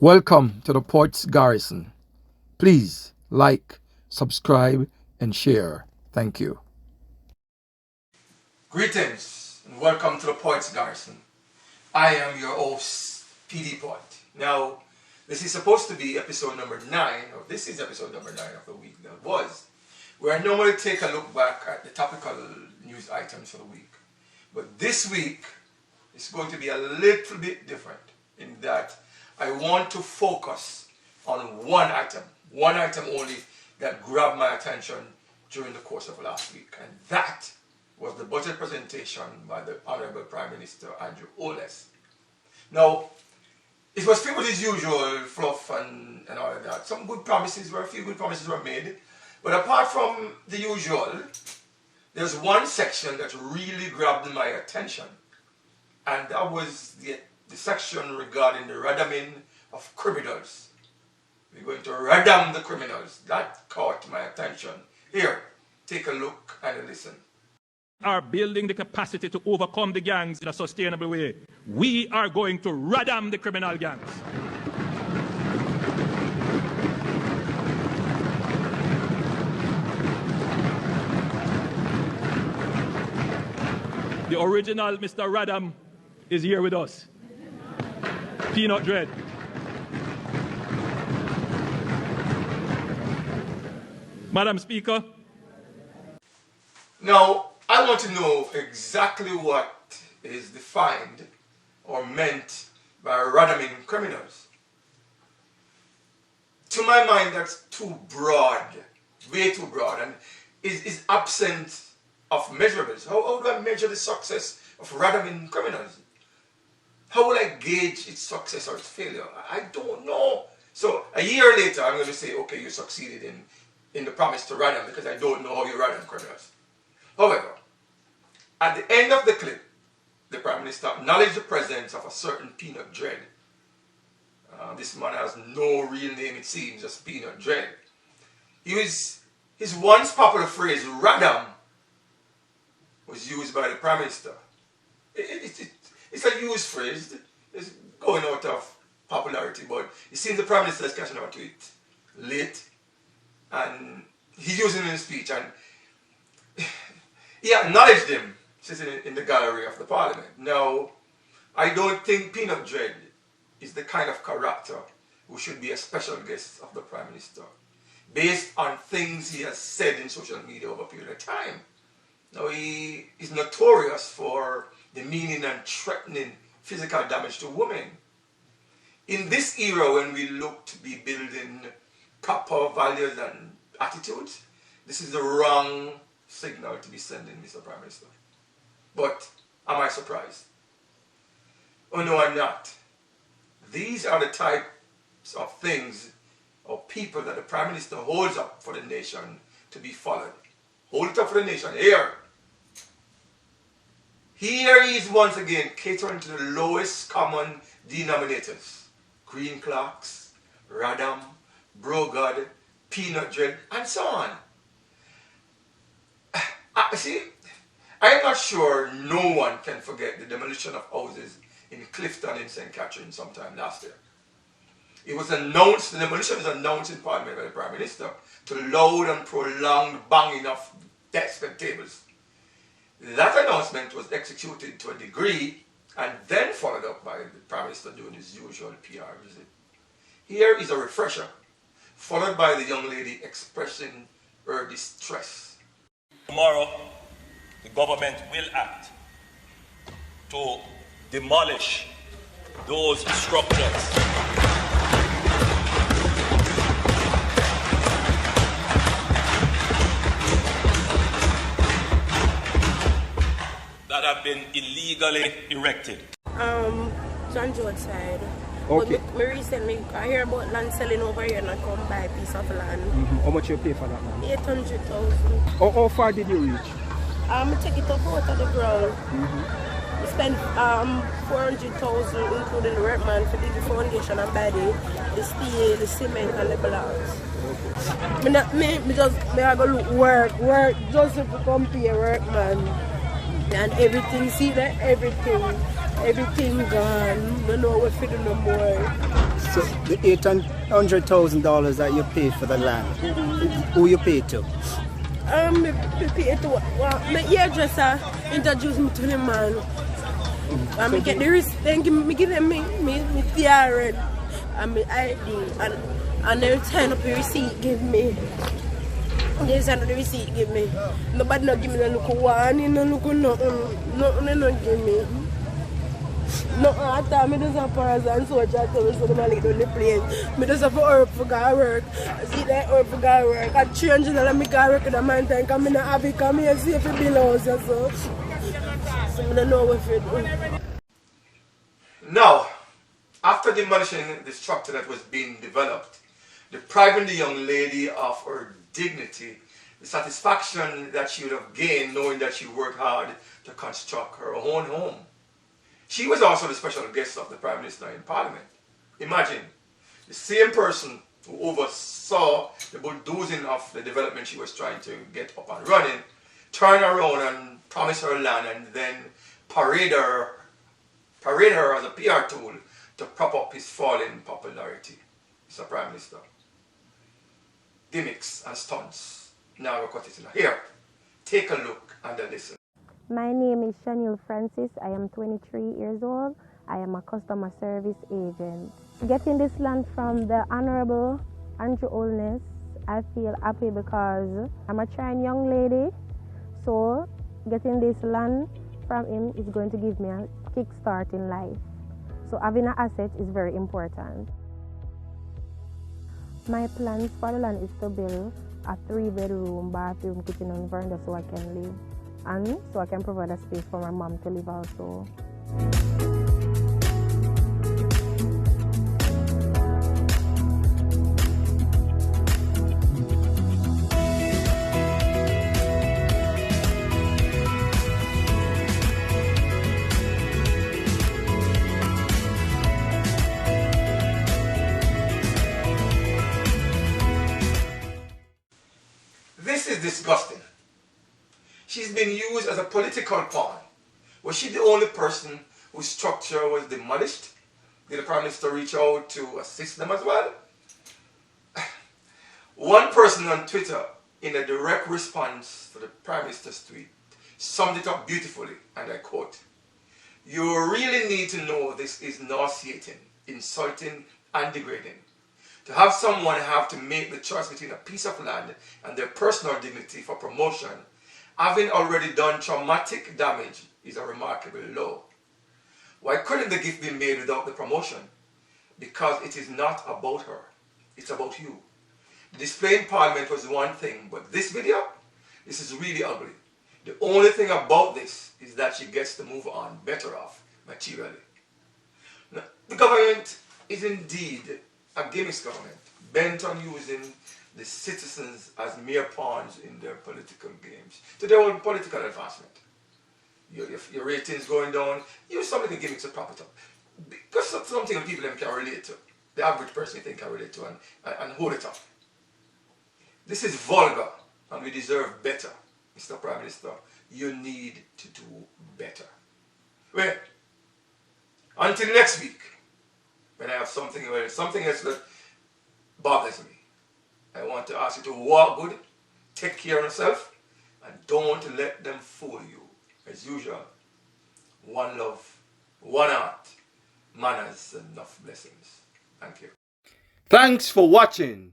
Welcome to the Port's Garrison. Please like, subscribe, and share. Thank you. Greetings and welcome to the Port's Garrison. I am your host, PD Port. Now, this is supposed to be episode number 9, or this is episode number 9 of the week that was, where I normally take a look back at the topical news items for the week. But this week is going to be a little bit different in that I want to focus on one item only that grabbed my attention during the course of last week, and that was the budget presentation by the Honorable Prime Minister Andrew Holness. Now, it was filled with his usual fluff and all of that. A few good promises were made, but apart from the usual, there's one section that really grabbed my attention, and that was the section regarding the radaming of criminals. We're going to radam the criminals. That caught my attention. Here, take a look and listen. Are building the capacity to overcome the gangs in a sustainable way. We are going to radam the criminal gangs. The original Mr. Radam is here with us. Peanut Dread. Madam Speaker. Now, I want to know exactly what is defined or meant by radaming criminals. To my mind, that's too broad, way too broad, and is absent of measurables. How do I measure the success of radaming criminals? How will I gauge its success or its failure? I don't know. So a year later, I'm going to say, okay, you succeeded in the promise to radam because I don't know how you radam criminals. However, at the end of the clip, the Prime Minister acknowledged the presence of a certain Peanut Dread. This man has no real name, it seems, just Peanut Dread. His once popular phrase, radam, was used by the Prime Minister. It's a used phrase. It's going out of popularity, but it seems the Prime Minister is catching on to it late, and he's using it in his speech, and he acknowledged him sitting in the gallery of the Parliament. Now, I don't think Peanut Dread is the kind of character who should be a special guest of the Prime Minister, based on things he has said in social media over a period of time. Now, he is notorious for demeaning and threatening physical damage to women. In this era, when we look to be building proper values and attitudes, this is the wrong signal to be sending, Mr. Prime Minister. But am I surprised? Oh no, I'm not. These are the types of things or people that the Prime Minister holds up for the nation to be followed. Hold it up for the nation. Here he is once again catering to the lowest common denominators. Green clerks, radam, brogad, Peanut Dread, and so on. See, I'm not sure no one can forget the demolition of houses in Clifton in St. Catherine sometime last year. It was announced, the demolition was announced in Parliament by the Prime Minister to loud and prolonged banging of desks and tables. That announcement was executed to a degree and then followed up by the Prime Minister doing his usual PR visit. Here is a refresher, followed by the young lady expressing her distress. Tomorrow, the government will act to demolish those structures that have been illegally erected. John George side. Okay. But me recently, I hear about land selling over here and I come buy a piece of land. How much you pay for that, man? 800,000. How far did you reach? I take it up out of the ground. We spent 400,000 including the workman for the foundation and buy the steel, the cement and the blocks. I go look work just to compare workman. And everything, see that everything gone. I don't know what to do no more. So the $800,000 that you paid for the land, who you paid to? Me paid to my hairdresser introduced me to the man. And me get the receipt, then give them me PR and my ID and they turn up the receipt give me. They send the receipt give me. Nobody not give me no look one, no look nothing they not give me. No, after me just have paras and soldiers so them like on the plane. Me just have to work for go work. I see that work for go work. I change and me go work in the mountain because me not have it come here see if it below so. So I don't know what it do. Now, after demolishing the structure that was being developed, depriving the young lady of her dignity, the satisfaction that she would have gained knowing that she worked hard to construct her own home. She was also the special guest of the Prime Minister in Parliament. Imagine, the same person who oversaw the bulldozing of the development she was trying to get up and running, turn around and promise her land and then parade her as a PR tool to prop up his falling popularity. Mr. Prime Minister. Gimmicks and stunts. Now we'll cut it in here. Take a look and a listen. My name is Chanel Francis. I am 23 years old. I am a customer service agent. Getting this land from the Honorable Andrew Holness, I feel happy because I'm a trying young lady. So getting this land from him is going to give me a kickstart in life. So having an asset is very important. My plans for the land is to build a 3-bedroom, bathroom, kitchen and veranda so I can live. And so I can provide a space for my mom to live also. This is disgusting. She's been used as a political pawn. Was she the only person whose structure was demolished? Did the Prime Minister reach out to assist them as well? One person on Twitter, in a direct response to the Prime Minister's tweet, summed it up beautifully, and I quote, "You really need to know this is nauseating, insulting, and degrading. To have someone have to make the choice between a piece of land and their personal dignity for promotion, having already done traumatic damage, is a remarkable law. Why couldn't the gift be made without the promotion? Because it is not about her, it's about you. The display in Parliament was one thing, but this video, this is really ugly. The only thing about this is that she gets to move on better off materially." Now, the government is indeed a gimmicks government, bent on using the citizens as mere pawns in their political games, to their own political advancement. Your ratings going down, use some of the gimmicks to prop it up. Because that's something that people can relate to. The average person can relate to and hold it up. This is vulgar and we deserve better, Mr. Prime Minister. You need to do better. Well, until next week, when I have something else that bothers me, I want to ask you to walk good, take care of yourself, and don't let them fool you. As usual, one love, one heart, manners, enough blessings. Thank you. Thanks for watching.